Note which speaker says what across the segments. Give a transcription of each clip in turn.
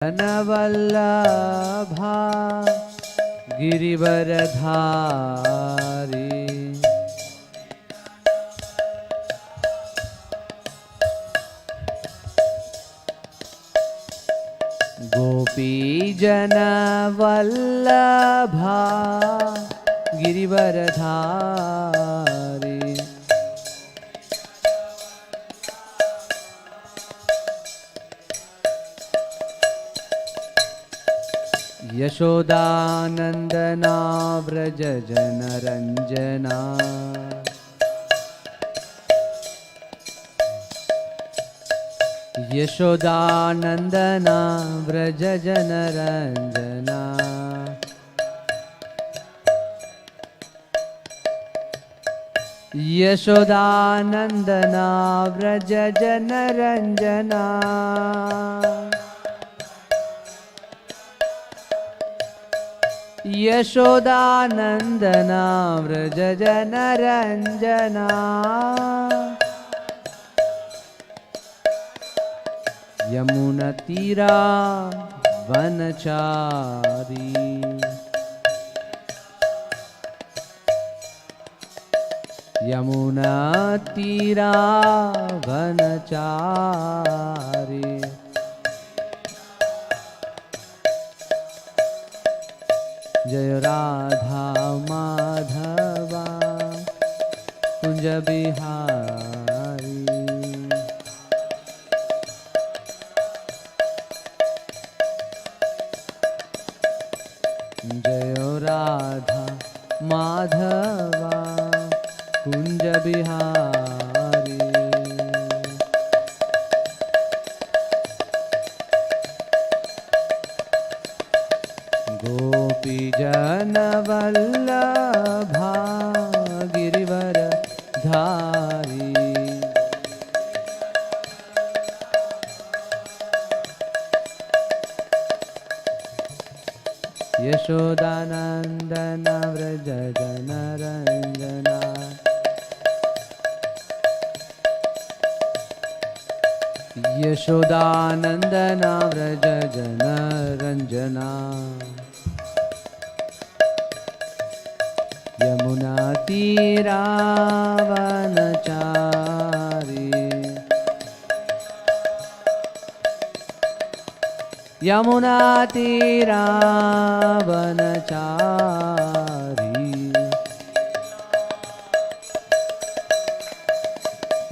Speaker 1: जनवल्लभा गिरिवरधारी गोपी जनवल्लभा गिरिवरधारी यशोदानंदना व्रज जनरंजना यशोदानंदना व्रज जनरंजना यशोदानंदना व्रज जनरंजना यशोदानंदना व्रज जनरंजना यमुनतीरा वनचारी यमुनतीरा वनचारी जय राधा माधवा कुंज बिहारी जय राधा माधवा कुंज बिहारी गोपी जनवल्लभा गिरिवरधारी यशोदानंदन व्रज जनरंजना यशोदानंदन व्रज जनरंजना यमुना तीरा वनचारी यमुना तीरा वनचारी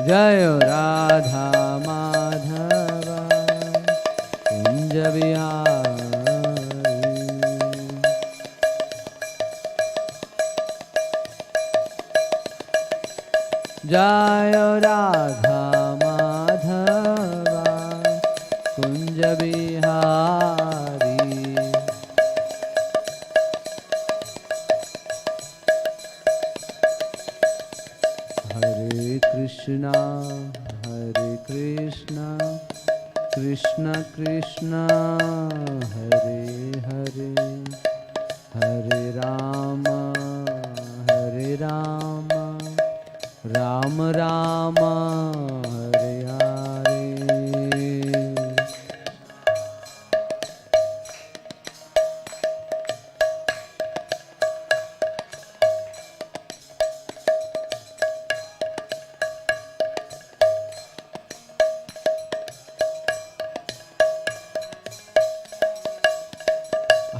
Speaker 1: जय राधा माधवा कुंज बिहारी जय राधा माधवा कुंज बिहारी हरे Krishna Krishna Krishna Hare Hare Hare Ram Ram Ram Hare Hare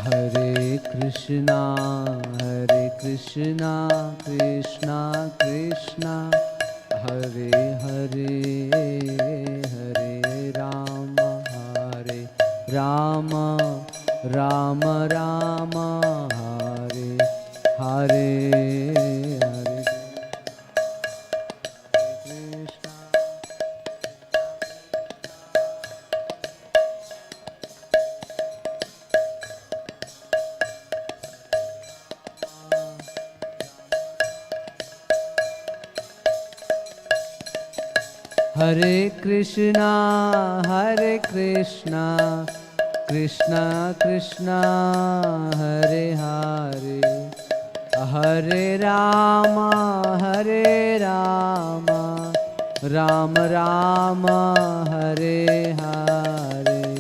Speaker 1: Hare Krishna Krishna Krishna Hare Hare Hare Ram Ram Ram Ram Hare Hare Hare Hare Krishna Krishna Krishna Hare Hare Hare Ram Ram Ram Hare Hare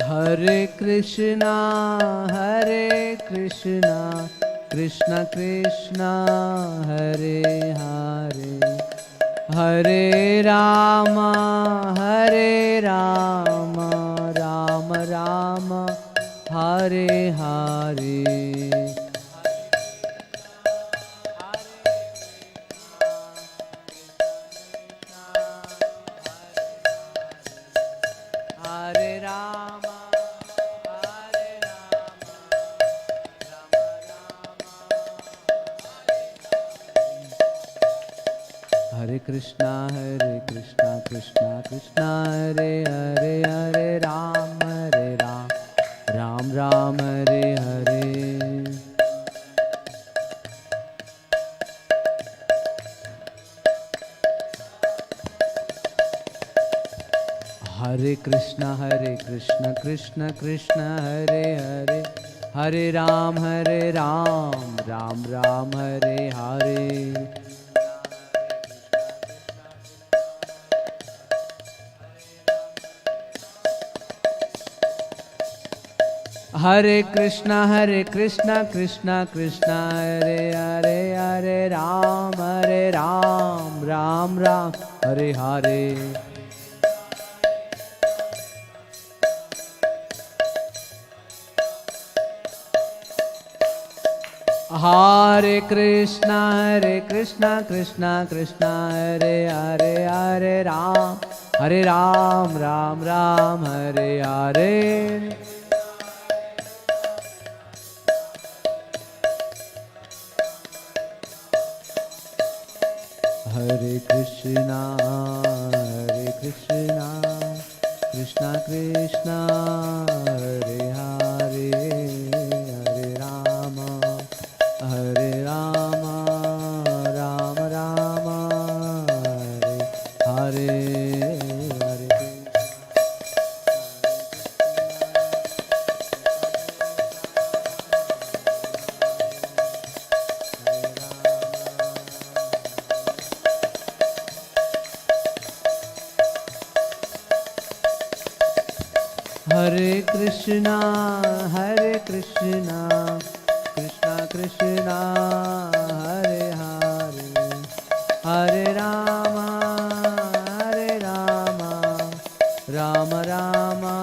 Speaker 1: Hare Krishna, Krishna Krishna, Hare Hare, Hare Rama, Rama Rama, Hare Hare. Hare Rama, Hare Krishna, Krishna Krishna, Hare Hare, Hare Ram, Ram Ram, Hare Hare. Hare Krishna, Krishna Krishna, Hare Hare, Hare Ram, Ram Ram, Hare Hare. Hare Krishna, Krishna Krishna, Hare Hare, Hare Ram, Ram Ram, Hare Hare. Hare Krishna, Krishna Krishna, Hare Hare, Hare Ram, Ram Ram, Hare Hare. Hare Krishna, Krishna Krishna, Hare Hare, Hare Rama, Rama Rama, Hare Hare. Hare Krishna, Krishna Krishna, Hare Hare, Hare Rama, Rama Rama, Hare Hare. Hare Krishna, Krishna Krishna, Hare Hare, Hare Rama, Rama Rama,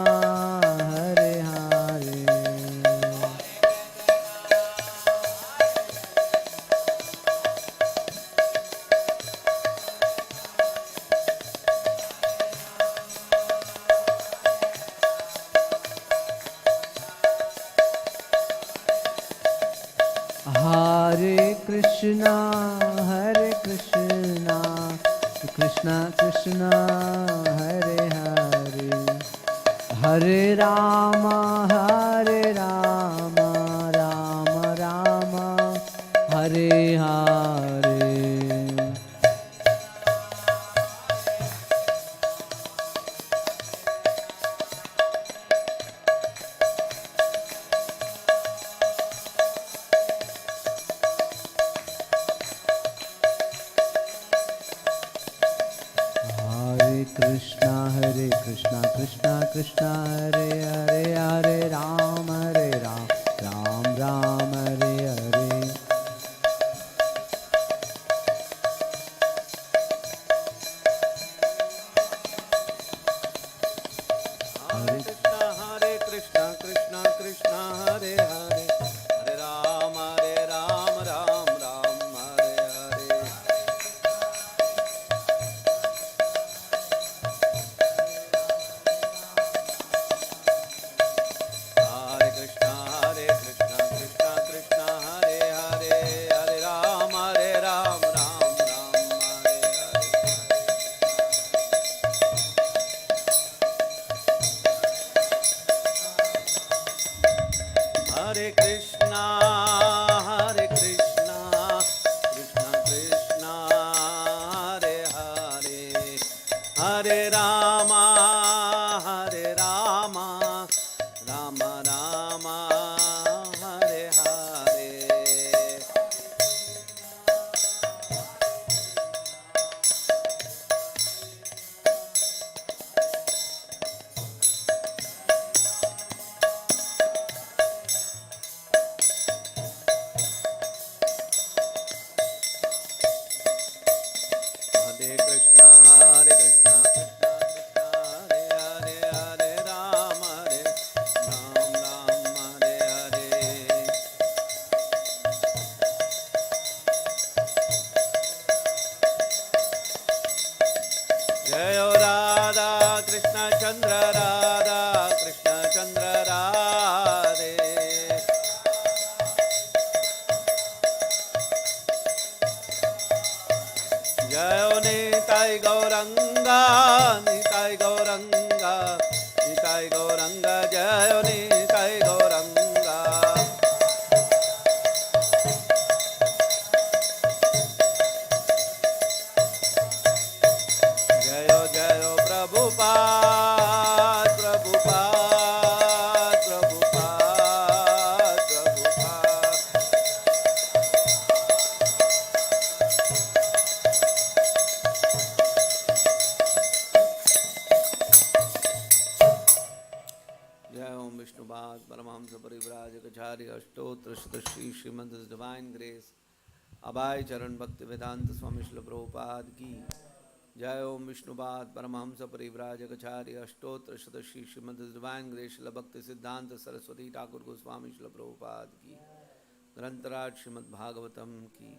Speaker 1: Hare Hare. Krishna, Krishna Krishna, Hare Hare, Hare Ram, Ram Ram, Hare Hare. Hare Krishna, Krishna Krishna, Hare Hare, Hare Ram, Ram Ram, Hare Hare. Hare Krishna, Krishna Krishna, Hare Hare, Hare Rama, Rama Rama, Hare Hare. Chandra Radha Krishna Chandra Radhe Jayo Nitai Gauranga Nitai Gauranga Nitai Gauranga Jayo Nitai Gauranga Jayo Jayo Prabhupada Prabhupada Prabhupada Prabhupada Jai Om Vishnupad Paramahamsa Parivrajakacharia Ashtotra Shri Srimad Divine Grace Abhay Charan Bhakti Vedanta Swami Srilaprabhupada Ki Jai Om Vishnupad Paramahamsa Parivrajakacharia Ashtotra Shri Srimad Divine Grace Srila Bhakti Siddhanta Saraswati Thakur Goswami Srilaprabhupada Ki Grantaraj Srimad Bhagavatam Ki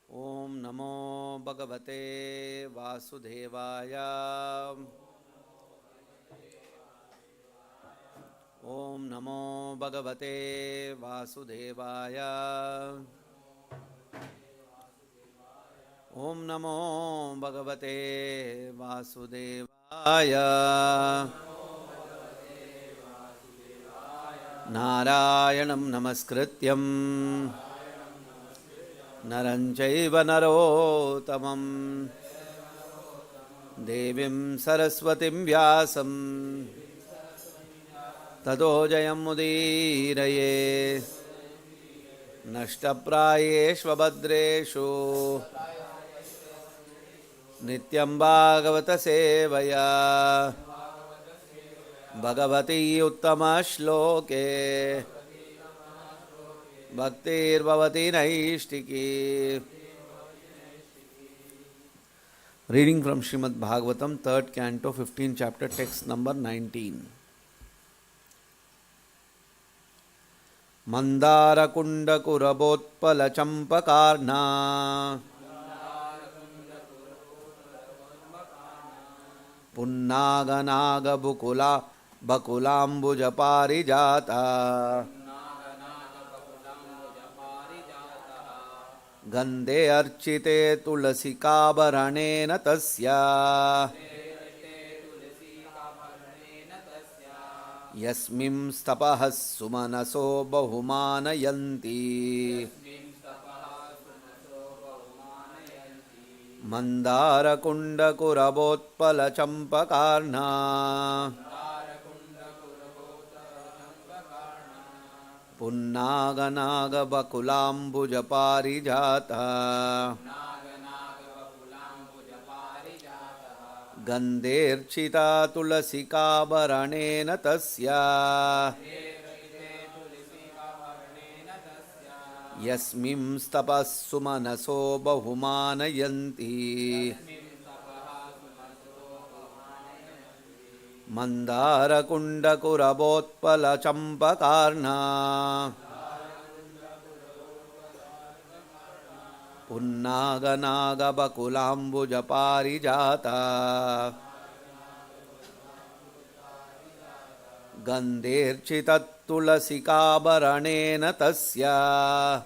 Speaker 1: Om Namo Bhagavate Vasudevaya Om Namo Bhagavate Vasudevaya Om Namo Bhagavate Vasudevaya Narayanam Namaskrityam Naranchaiva Narottamam Devim Saraswatim Vyasam Tato Jayam Mudiraye Nashtaprayeshva Bhadreshu Nityam Bhagavata Sevaya Bhagavati Uttama Shloke Bhaktir Bhavati Naishtiki. Reading from Srimad Bhagavatam, 3rd Canto, 15th chapter, text number 19. Mandara Kunda Kurabotpala Champakarna Punnaga Naga Bukula Bakulambuja Parijata Gande Archite Tulasikabaranena Tasya Yasmim Stapahas Sumanaso Bahumanayanti Mandara Kunda Kurabotpala Champakarna Punnaga Naga Bakulambuja Parijata Ganderchita Tulasika Baranena Tasya Yasmim Stapas Sumanaso Bahumanayanti Mandara Kunda Kurabotpala Champakarna Punnaga Naga Bakulambuja Parijata Ganderchitat Tulasika Baranena Tasya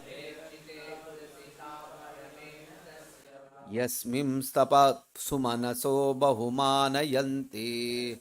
Speaker 1: Yasmim Stapa Sumanaso Bahumanayanti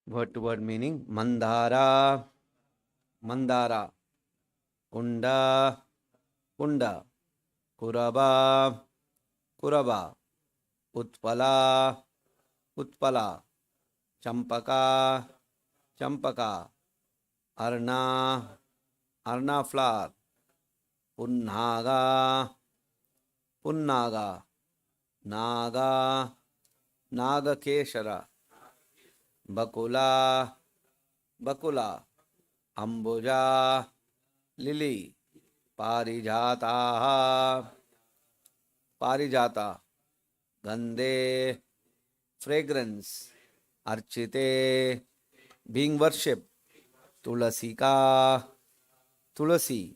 Speaker 1: Word to word meaning: Mandara, Mandara, Kunda, Kunda, Kuraba, Kuraba, Utpala, Utpala, Champaka, Champaka, Arna, Arna flower, Punnaga, Punnaga, Naga, Nagakeshara, Bakula, Bakula, Ambuja, Lily, Parijata, Parijata, Gande, fragrance, Archite, being worshipped, Tulasika, Tulasi,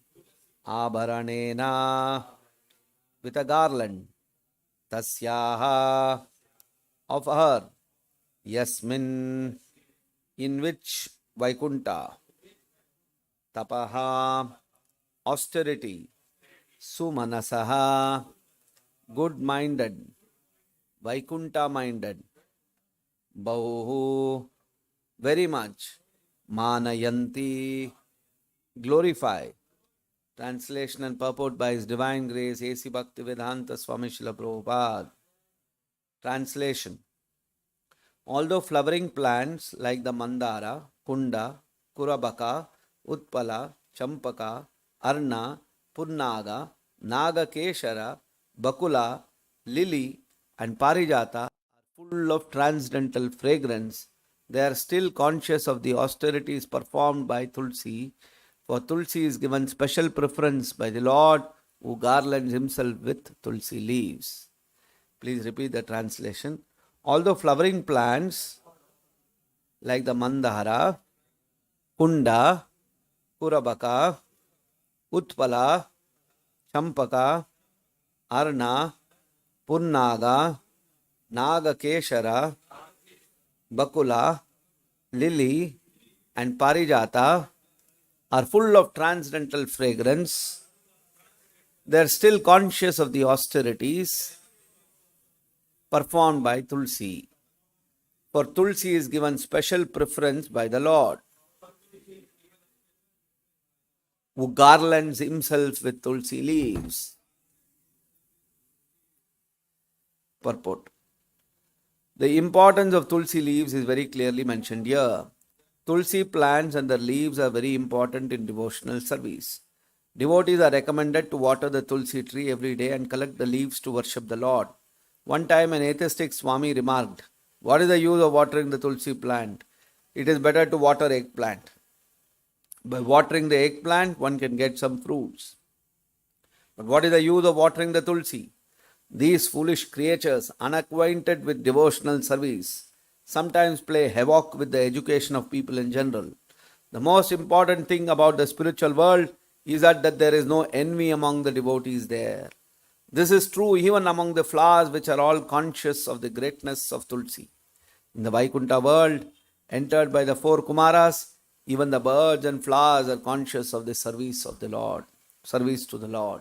Speaker 1: Abharanena, with a garland, Tasyaha, of her, Yasmin, in which Vaikunta, Tapaha, austerity, Sumanasaha, good-minded, Vaikunta-minded, Bahu, very much, Manayanti, glorify. Translation and purport by His Divine Grace, A.C. Bhaktivedanta Swami Srila Prabhupada. Translation: although flowering plants like the Mandara, Kunda, Kurabaka, Utpala, Champaka, Arna, Punnaga, Nagakeshara, Bakula, Lily and Parijata are full of transcendental fragrance, they are still conscious of the austerities performed by Tulsi, for Tulsi is given special preference by the Lord who garlands himself with Tulsi leaves. Please repeat the translation. Although flowering plants like the Mandara, Kunda, Kurabaka, Utpala, Champaka, Arna, Punnaga, Nagakeshara, Bakula, Lily and Parijata are full of transcendental fragrance, they are still conscious of the austerities performed by Tulsi. For Tulsi is given special preference by the Lord, who garlands himself with Tulsi leaves. Purport: the importance of Tulsi leaves is very clearly mentioned here. Tulsi plants and their leaves are very important in devotional service. Devotees are recommended to water the Tulsi tree every day and collect the leaves to worship the Lord. One time an atheistic Swami remarked, "What is the use of watering the Tulsi plant? It is better to water eggplant. By watering the eggplant, one can get some fruits. But what is the use of watering the Tulsi?" These foolish creatures, unacquainted with devotional service, sometimes play havoc with the education of people in general. The most important thing about the spiritual world is that there is no envy among the devotees there. This is true even among the flowers which are all conscious of the greatness of Tulsi. In the Vaikuntha world, entered by the four Kumaras, even the birds and flowers are conscious of the service of the Lord, service to the Lord.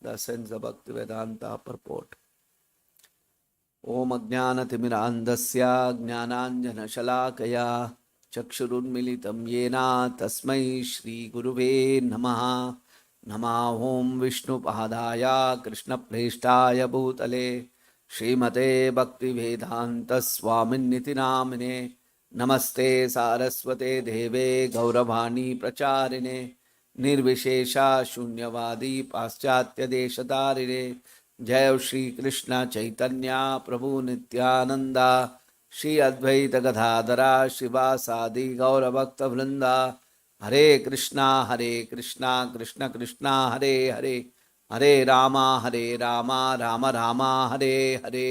Speaker 1: The sense of Bhaktivedanta purport. Om Ajnanatimirandasya Jnananjana Shalakaya Chakshurunmilitam Yena Tasmai Shri Guruve Namaha. Namah Om Vishnu Padaya Krishna Preshtaya Bhutale Srimate Bhaktivedanta Swamin Niti Namine Namaste Saraswate Deve Gauravani Pracharine निर्विशेषा शून्यवादी पाश्चात्य देशतारिणे जय श्री कृष्ण चैतन्य प्रभु नित्यानंदा श्री अद्वैत गदाधरा शिवासादि गौरभक्त वृंदा हरे कृष्णा कृष्ण कृष्णा हरे हरे हरे रामा राम रामा हरे हरे.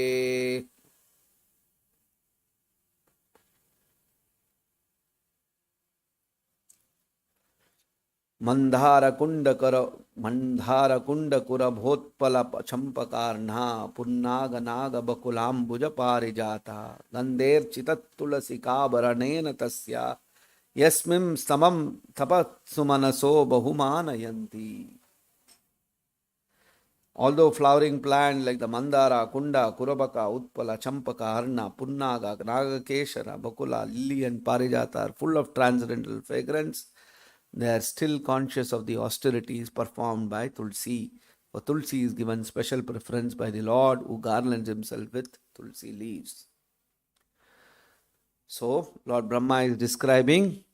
Speaker 1: मंदारकुंडकुरभोत्पल चंपकार्णा पुन्नाग बकुलांबुज पारिजाता गंधेर्चितत्तुलसिकाभरणेन तस्या यस्मिं समं तपत्सुमनसो बहुमानयन्ति. Although flowering plant like the mandara, kunda, kurabaka, utpala, champaka, arna, punnaga, nagakeshara, bakula, lily and parijata are full of transcendental fragrance, they are still conscious of the austerities performed by Tulsi. For Tulsi is given special preference by the Lord who garlands himself with Tulsi leaves. So, Lord Brahma is describing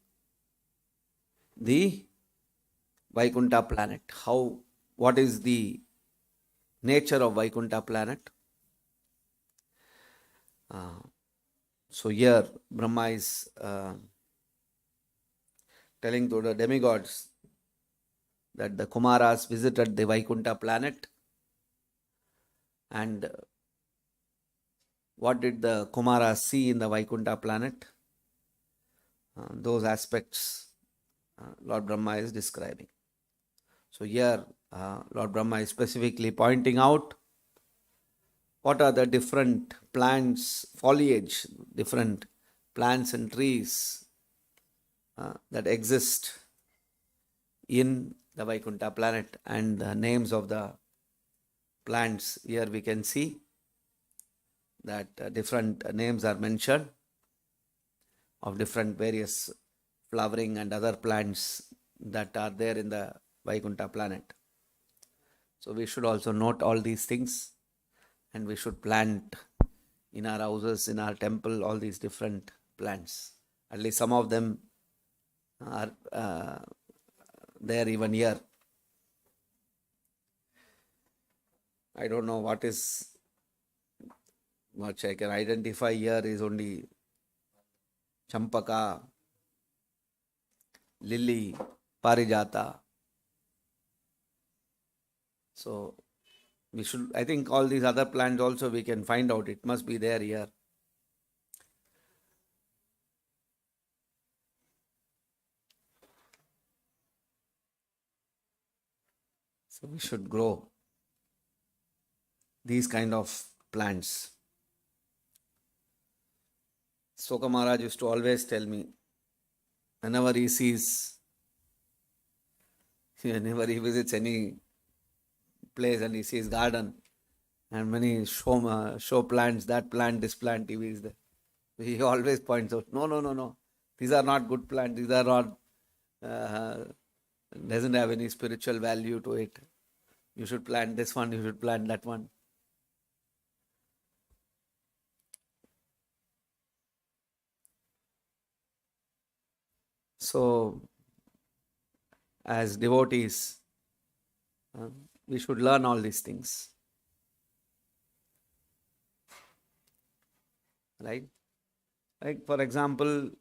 Speaker 1: the Vaikuntha planet. What is the nature of Vaikuntha planet? So here Brahma is telling to the demigods that the Kumaras visited the Vaikuntha planet, and what did the Kumaras see in the Vaikuntha planet? Those aspects Lord Brahma is describing. So here Lord Brahma is specifically pointing out what are the different plants, foliage, different plants and trees that exist in the Vaikuntha planet, and the names of the plants. Here we can see that different names are mentioned of different various flowering and other plants that are there in the Vaikuntha planet. So we should also note all these things, and we should plant in our houses, in our temple, all these different plants. At least some of them are there even here. I don't know what I can identify here is only champaka, lily, parijata. So we should, I think all these other plants also we can find out. It must be there here. So we should grow these kind of plants. Soka Maharaj used to always tell me, whenever he visits any place and he sees garden and many show plants, that plant, this plant, he is there. He always points out, no. These are not good plants. These are not, doesn't have any spiritual value to it. You should plant this one, you should plant that one. So, as devotees, we should learn all these things. Right? Like, for example,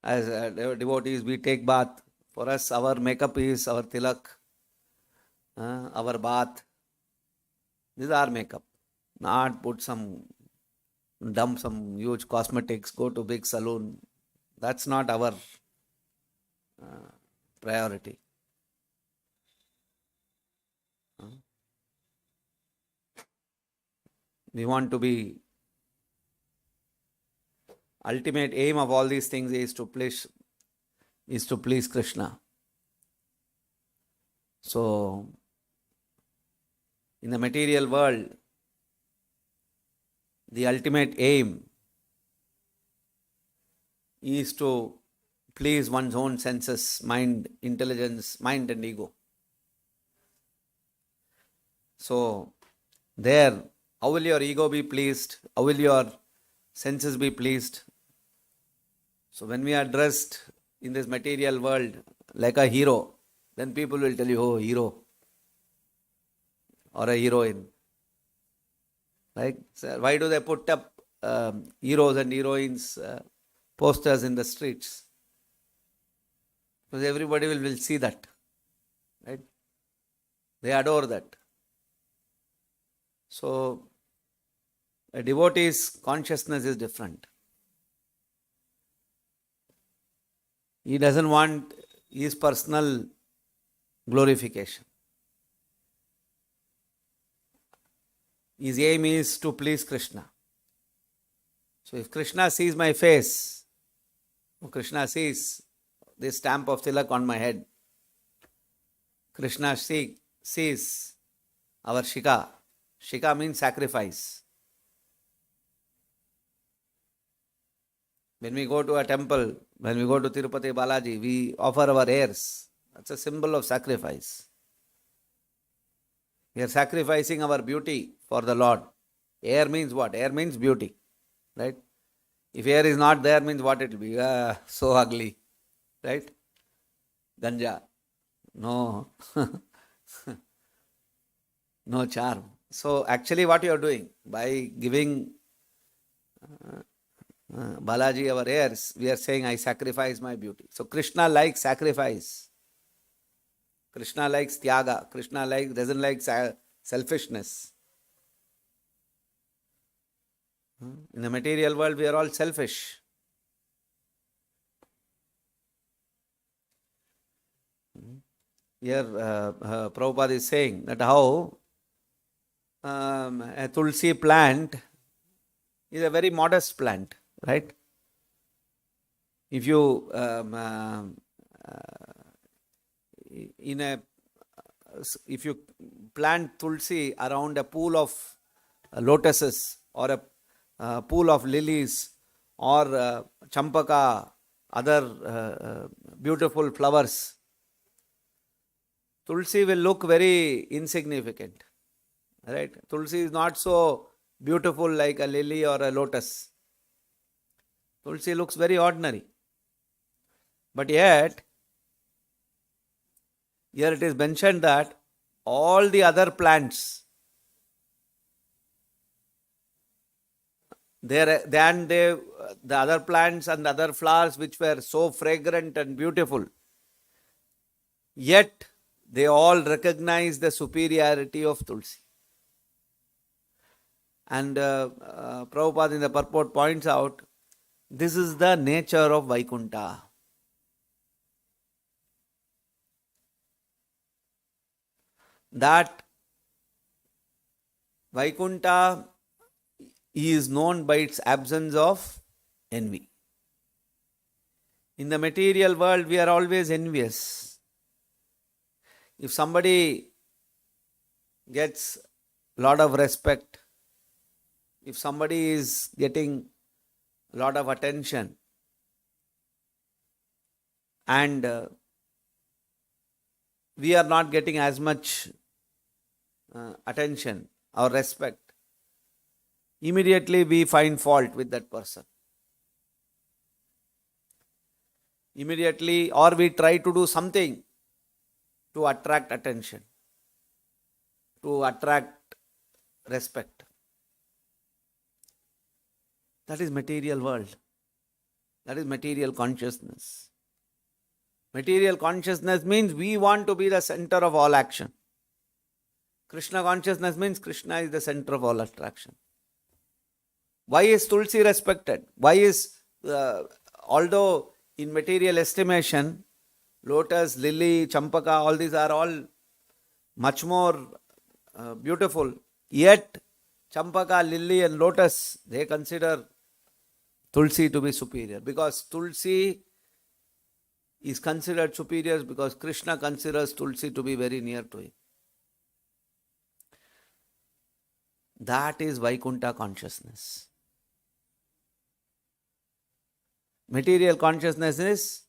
Speaker 1: as devotees, we take bath. For us, our makeup is our tilak, our bath. This is our makeup. Not put dump some huge cosmetics, go to big salon. That's not our priority. We want to be, ultimate aim of all these things is to please Krishna. So, in the material world, the ultimate aim is to please one's own senses, mind, intelligence, mind and ego. So, there, how will your ego be pleased? How will your senses be pleased? So, when we are dressed in this material world like a hero, then people will tell you, oh, hero or a heroine. Right? So why do they put up heroes and heroines posters in the streets? Because everybody will see that. Right? They adore that. So a devotee's consciousness is different. He doesn't want his personal glorification. His aim is to please Krishna. So if Krishna sees my face, Krishna sees this stamp of tilak on my head, Krishna sees our shika. Shika means sacrifice. When we go to a temple, when we go to Tirupati Balaji, we offer our hairs. That's a symbol of sacrifice. We are sacrificing our beauty for the Lord. Hair means what? Hair means beauty. Right? If hair is not there, means what it will be? So ugly. Right? Ganja. No. No charm. So actually what you are doing, by giving Balaji our hairs, we are saying, I sacrifice my beauty. So Krishna likes sacrifice. Krishna likes tyaga. Krishna doesn't like selfishness. In the material world, we are all selfish. Here, Prabhupada is saying that how a tulsi plant is a very modest plant, right? If you if you plant tulsi around a pool of lotuses or a pool of lilies or champaka, other beautiful flowers, tulsi will look very insignificant. Right? Tulsi is not so beautiful like a lily or a lotus. Tulsi looks very ordinary. But yet, here it is mentioned that all the other plants, the other plants and the other flowers which were so fragrant and beautiful, yet they all recognize the superiority of Tulsi. And Prabhupada in the purport points out, this is the nature of Vaikuntha. That Vaikuntha is known by its absence of envy. In the material world, we are always envious. If somebody gets a lot of respect, if somebody is getting a lot of attention, and we are not getting as much attention or respect, immediately we find fault with that person. Immediately, or we try to do something to attract attention, to attract respect. That is material world. That is material consciousness. Material consciousness means we want to be the center of all action. Krishna consciousness means Krishna is the center of all attraction. Why is Tulsi respected? Why is, although in material estimation, lotus, lily, champaka, all these are all much more beautiful, yet champaka, lily and lotus, they consider Tulsi to be superior, because Tulsi is considered superior because Krishna considers Tulsi to be very near to him. That is Vaikuntha consciousness. Material consciousness is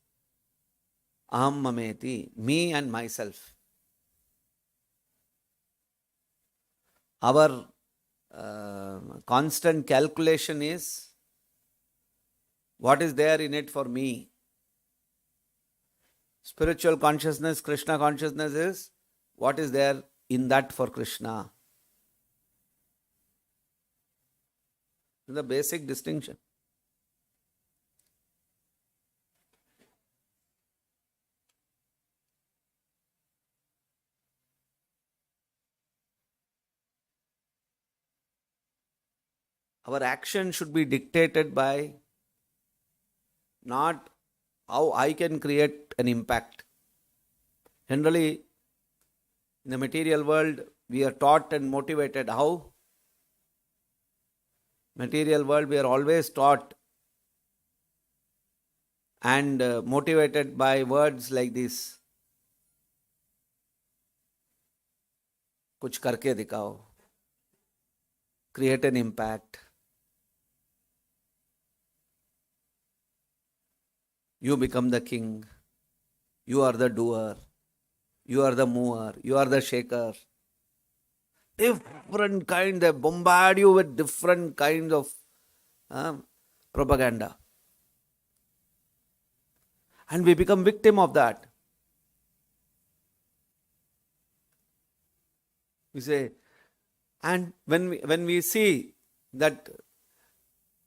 Speaker 1: aham mameti, me and myself. Our constant calculation is what is there in it for me. Spiritual consciousness, Krishna consciousness is what is there in that for Krishna. The basic distinction. Our action should be dictated by not how I can create an impact. Generally, in the material world, we are taught and motivated. How? Material world, we are always taught and motivated by words like this. कुछ करके दिखाओ. Create an impact. You become the king. You are the doer. You are the mover. You are the shaker. Different kind. They bombard you with different kinds of propaganda. And we become victim of that. We say, and when we see that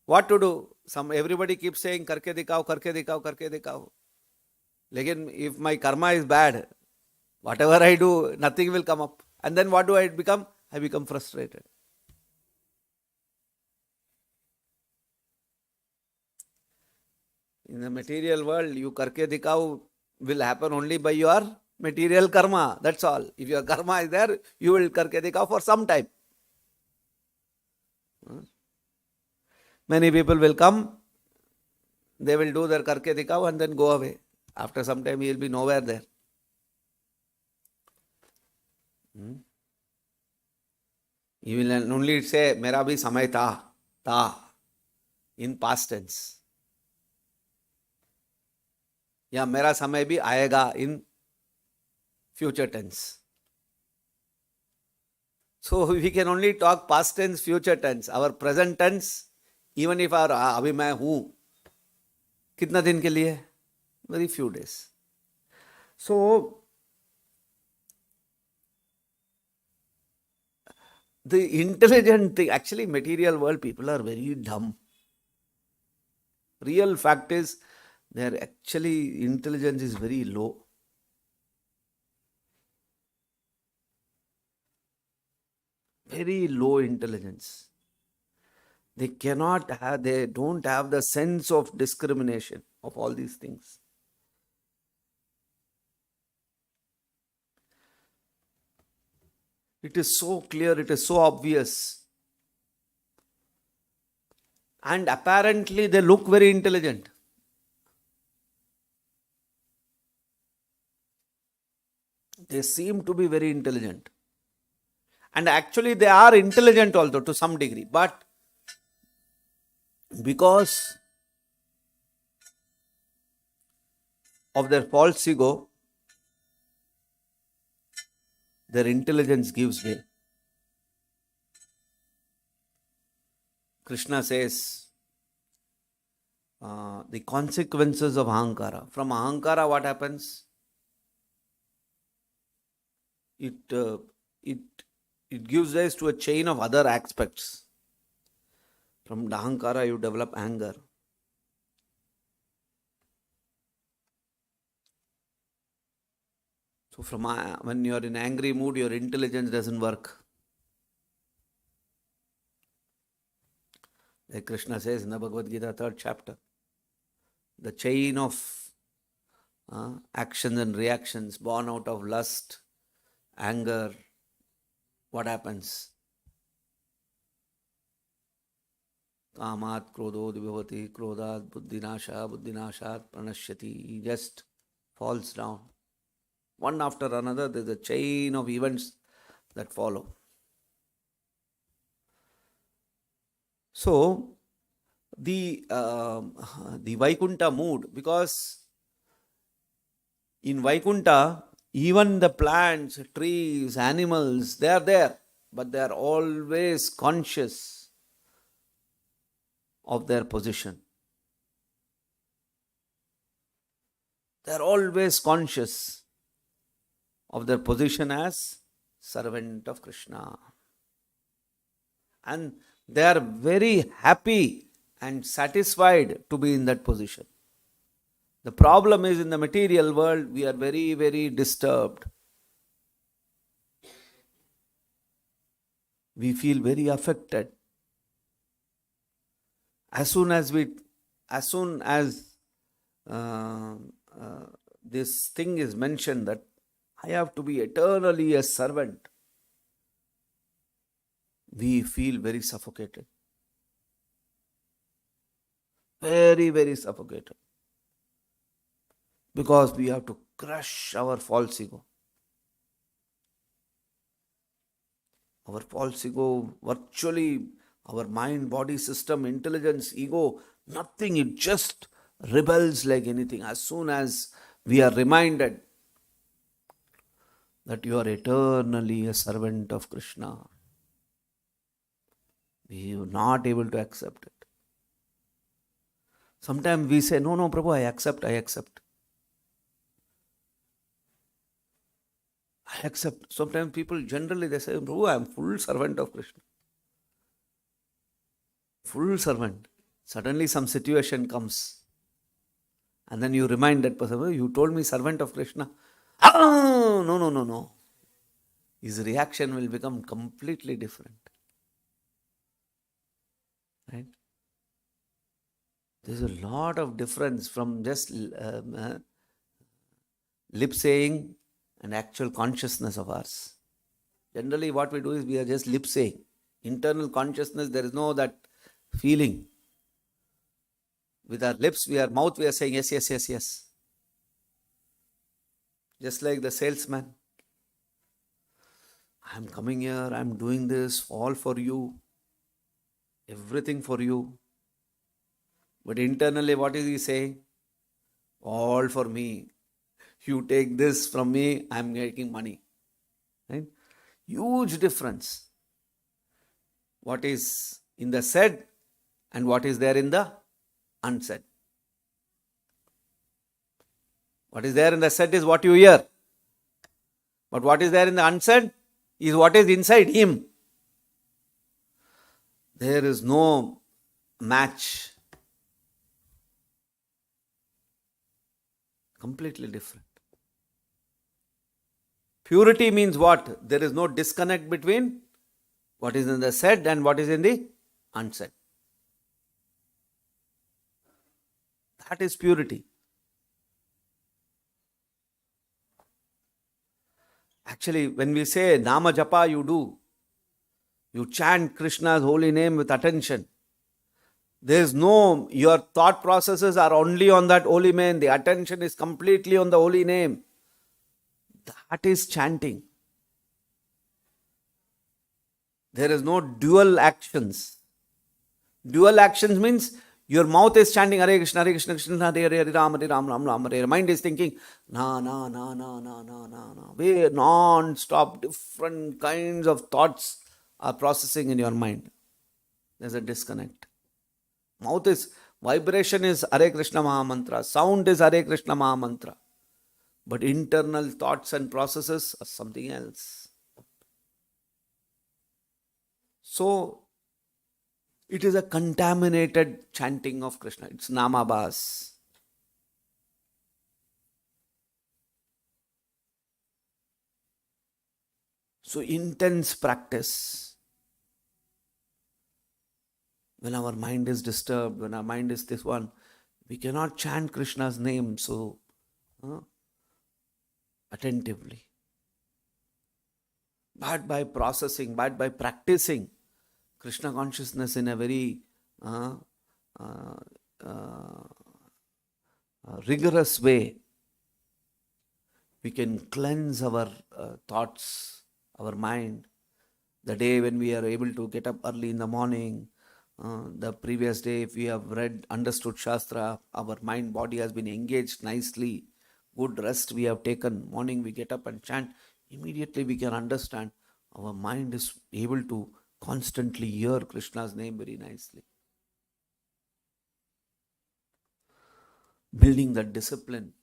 Speaker 1: what to do, everybody keeps saying karke dikhao, karke dikhao, karke dikhao. Lekin if my karma is bad, whatever I do, nothing will come up. And then what do I become? I become frustrated. In the material world, you karke dikhao will happen only by your material karma. That's all. If your karma is there, you will karke dikhao for some time. Many people will come, they will do their karke dikhao and then go away. After some time, he will be nowhere there. He will only say, Mera bhi samay ta, in past tense. Ya mera samay bhi aayega in future tense. So we can only talk past tense, future tense. Our present tense, even if our abhi main hu, kitna din ke liye? Very few days. So the intelligent thing, actually material world people are very dumb. Real fact is, their actually intelligence is very low. Very low intelligence. They don't have the sense of discrimination of all these things. It is so clear, it is so obvious. And apparently they look very intelligent. They seem to be very intelligent. And actually they are intelligent also to some degree. But because of their false ego, their intelligence gives way. Krishna says, the consequences of ahankara. From ahankara, what happens? It gives rise to a chain of other aspects. From the ahankara, you develop anger. So when you are in angry mood, your intelligence doesn't work. Like Krishna says in the Bhagvadgita 3rd chapter, the chain of actions and reactions born out of lust, anger, what happens? Kamat krodod vibhavati krodat buddhinashat pranashyati. He just falls down. One after another, there is a chain of events that follow. So, the Vaikuntha mood, because in Vaikuntha, even the plants, trees, animals, they are there, but they are always conscious of their position. They are always conscious of their position as servant of Krishna. And they are very happy and satisfied to be in that position. The problem is, in the material world, we are very, very disturbed. We feel very affected. As soon as this thing is mentioned that I have to be eternally a servant, we feel very suffocated. Very, very suffocated. Because we have to crush our false ego. Our false ego, virtually our mind, body system, intelligence, ego, nothing, it just rebels like anything. As soon as we are reminded that you are eternally a servant of Krishna, we are not able to accept it. Sometimes we say, no, Prabhu, I accept. I accept. Sometimes people generally they say, Prabhu, I am full servant of Krishna. Full servant. Suddenly some situation comes. And then you remind that person, you told me servant of Krishna. No. His reaction will become completely different. Right? There's a lot of difference from just lip saying and actual consciousness of ours. Generally what we do is we are just lip saying. Internal consciousness, there is no that feeling. With our lips, mouth, we are saying yes. Just like the salesman. I am coming here, I am doing this, all for you. Everything for you. But internally, what is he saying? All for me. You take this from me, I am making money. Right? Huge difference. What is in the said and what is there in the unsaid. What is there in the said is what you hear. But what is there in the unsaid is what is inside him. There is no match. Completely different. Purity means what? There is no disconnect between what is in the said and what is in the unsaid. That is purity. Actually, when we say Nama Japa, you chant Krishna's holy name with attention. Your thought processes are only on that holy name. The attention is completely on the holy name. That is chanting. There is no dual actions. Dual actions means your mouth is chanting Hare Krishna, Krishna, Hare Hare, Ram, Ram, Hare. Mind is thinking, na. Way non-stop, different kinds of thoughts are processing in your mind. There's a disconnect. Vibration is Hare Krishna Maha Mantra. Sound is Hare Krishna Maha Mantra. But internal thoughts and processes are something else. So, it is a contaminated chanting of Krishna. It's Namabhas. So, intense practice. When our mind is disturbed, when our mind is this one, we cannot chant Krishna's name so attentively. But by processing, but by practicing Krishna consciousness in a very rigorous way, we can cleanse our thoughts, our mind. The day when we are able to get up early in the morning, the previous day if we have understood Shastra, our mind, body has been engaged nicely, good rest we have taken, morning we get up and chant, immediately we can understand our mind is able to constantly hear Krishna's name very nicely. Building that discipline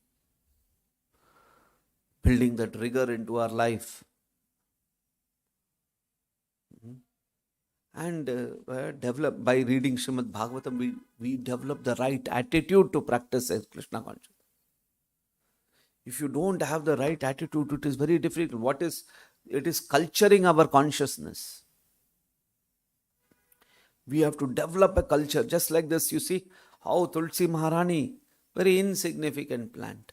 Speaker 1: building that rigor into our life. And develop by reading Srimad Bhagavatam, we develop the right attitude to practice as Krishna consciousness. If you don't have the right attitude, it is very difficult. It is culturing our consciousness. We have to develop a culture. Just like this, you see how Tulsi Maharani, very insignificant plant.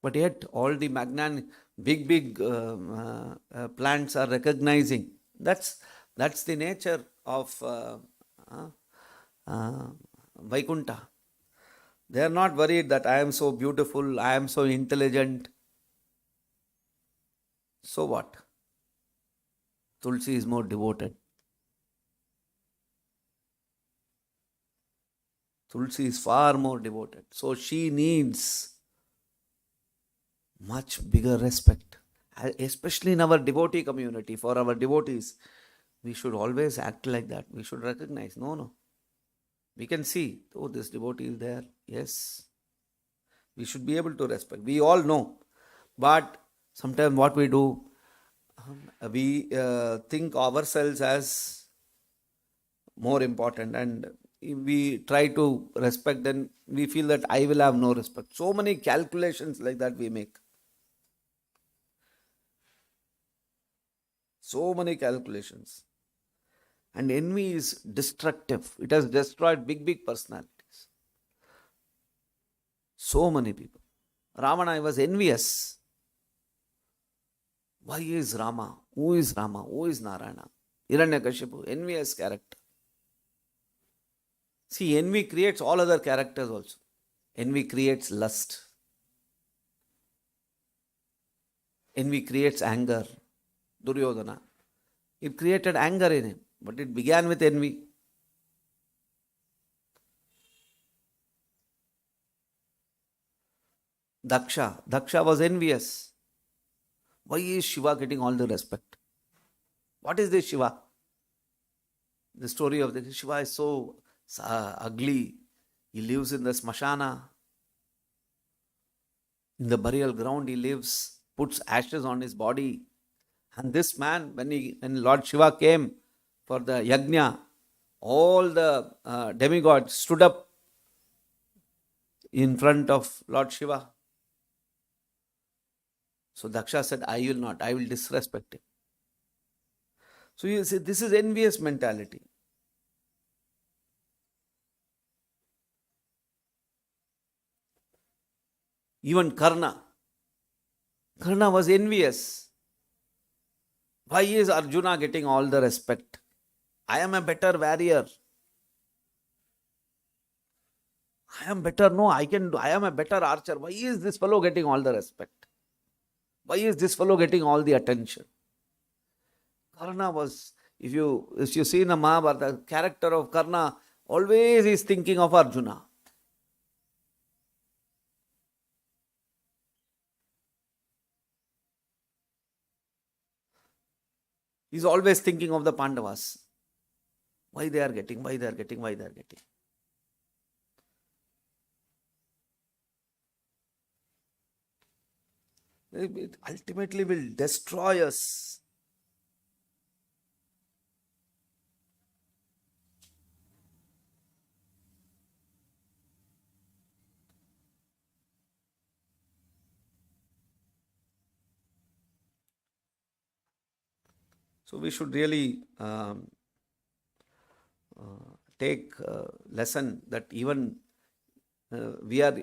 Speaker 1: But yet all the big plants are recognizing. That's the nature of Vaikuntha. They are not worried that I am so beautiful, I am so intelligent. So what? Tulsi is more devoted. Tulsi is far more devoted. So she needs much bigger respect. Especially in our devotee community, for our devotees, we should always act like that. We should recognize, no. We can see, oh, this devotee is there. Yes. We should be able to respect. We all know. But sometimes what we do, we think ourselves as more important, and if we try to respect, then we feel that I will have no respect. So many calculations like that we make. So many calculations. And envy is destructive. It has destroyed big personalities. So many people. Ravana was envious. Why is Rama? Who is Rama? Who is Narayana? Hiranyakashipu, envious character. See, envy creates all other characters also. Envy creates lust. Envy creates anger. Duryodhana. It created anger in him, but it began with envy. Daksha was envious. Why is Shiva getting all the respect? What is this Shiva? The story of the Shiva is so ugly. He lives in the smashana. In the burial ground he lives, puts ashes on his body. And this man, when Lord Shiva came for the yajna, all the demigods stood up in front of Lord Shiva. So Daksha said, I will not, I will disrespect him. So you see, this is envious mentality. Even Karna was envious. Why is Arjuna getting all the respect? I am a better warrior. I am better. No, I am a better archer. Why is this fellow getting all the respect? Why is this fellow getting all the attention? Karna was, if you see in the Mahabharata, the character of Karna always is thinking of Arjuna. He's always thinking of the Pandavas. Why they are getting. It ultimately will destroy us. So we should really take lesson that even we are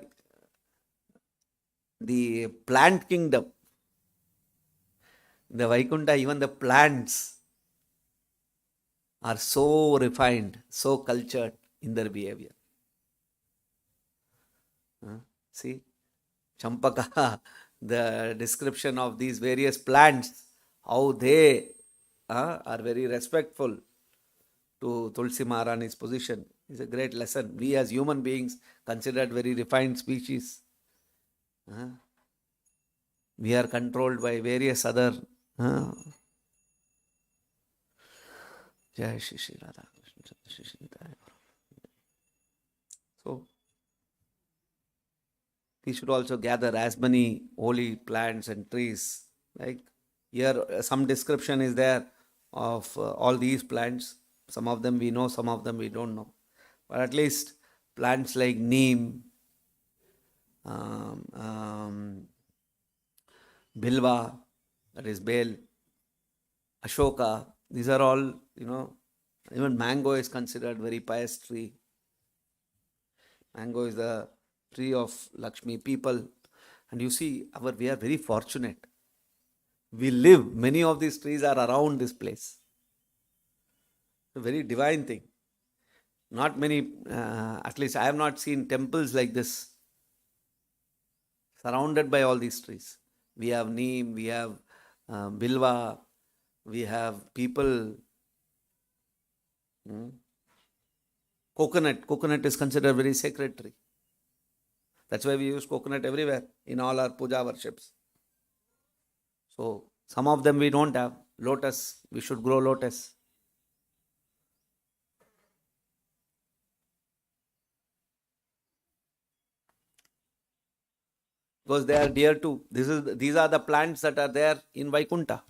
Speaker 1: the plant kingdom. In the Vaikuntha, even the plants are so refined, so cultured in their behavior. See, Champaka, the description of these various plants, how they are very respectful to Tulsi Maharani's position, is a great lesson. We as human beings, considered very refined species, we are controlled by various other. Jai Shri Sriradhanvrindavanchandra. So, we should also gather as many holy plants and trees. Like here, some description is there of all these plants. Some of them we know, some of them we don't know. But at least plants like neem, bilva, that is bale, ashoka, these are all, even mango is considered very pious tree. Mango is the tree of Lakshmi people. And you see, we are very fortunate. We live, many of these trees are around this place. A very divine thing. Not many, at least I have not seen temples like this, surrounded by all these trees. We have neem, we have bilva, we have people. Coconut is considered a very sacred tree. That's why we use coconut everywhere in all our puja worships. So some of them we don't have. Lotus, we should grow lotus. Because they are dear to, these are the plants that are there in Vaikuntha.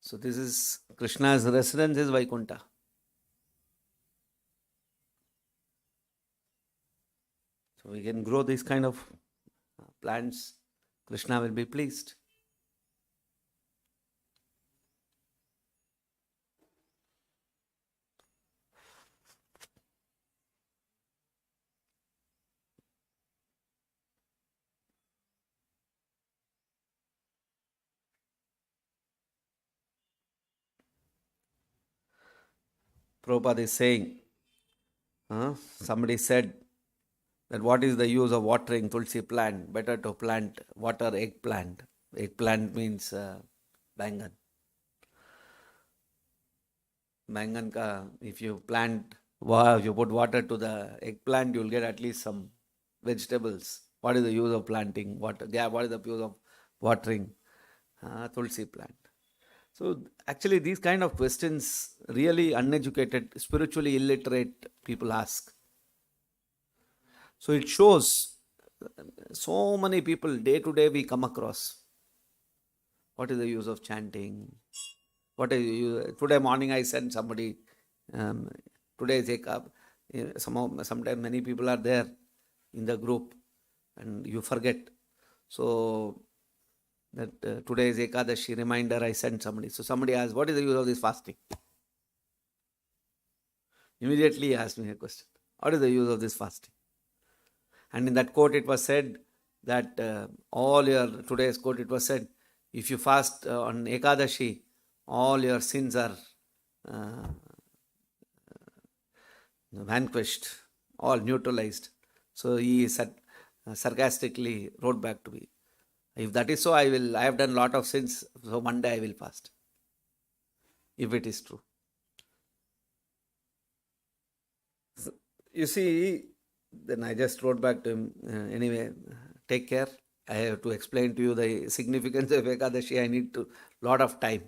Speaker 1: So this is Krishna's residence is Vaikuntha. So we can grow these kind of plants. Krishna will be pleased. Prabhupada is saying, somebody said that what is the use of watering tulsi plant? Better to water eggplant. Eggplant means bangan. Bangan if you you put water to the eggplant, you will get at least some vegetables. What is the use of planting water? Yeah, what is the use of watering tulsi plant? So actually these kind of questions really uneducated, spiritually illiterate people ask. So it shows so many people day to day we come across. What is the use of chanting? Today morning I sent somebody, today is Ekab. Sometimes many people are there in the group and you forget. So that today is Ekadashi reminder, I sent somebody. So somebody asked, what is the use of this fasting? Immediately he asked me a question. What is the use of this fasting? And in that quote it was said that today's quote it was said, if you fast on Ekadashi, all your sins are vanquished, all neutralized. So he sarcastically wrote back to me, if that is so, I have done a lot of sins, so one day I will fast. If it is true. So, you see, then I just wrote back to him, anyway, take care. I have to explain to you the significance of Ekadashi. I need a lot of time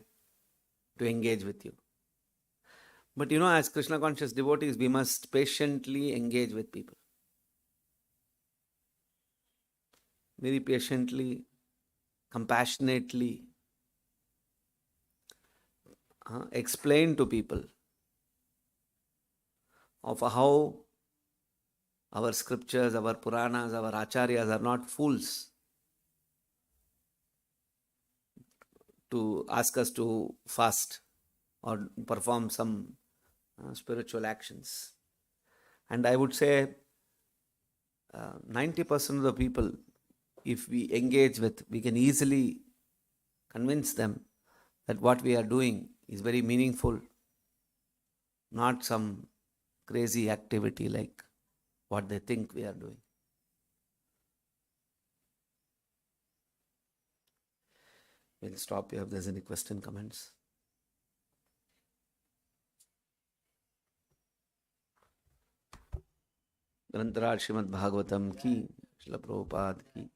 Speaker 1: to engage with you. But as Krishna conscious devotees, we must patiently engage with people. Very patiently, compassionately explain to people of how our scriptures, our Puranas, our Acharyas are not fools to ask us to fast or perform some spiritual actions. And I would say 90% of the people, if we engage with, we can easily convince them that what we are doing is very meaningful, not some crazy activity like what they think we are doing. We'll stop here if there's any question, comments. ग्रंथराज Shrimad Bhagavatam की, श्रीलप्रभुपाद की.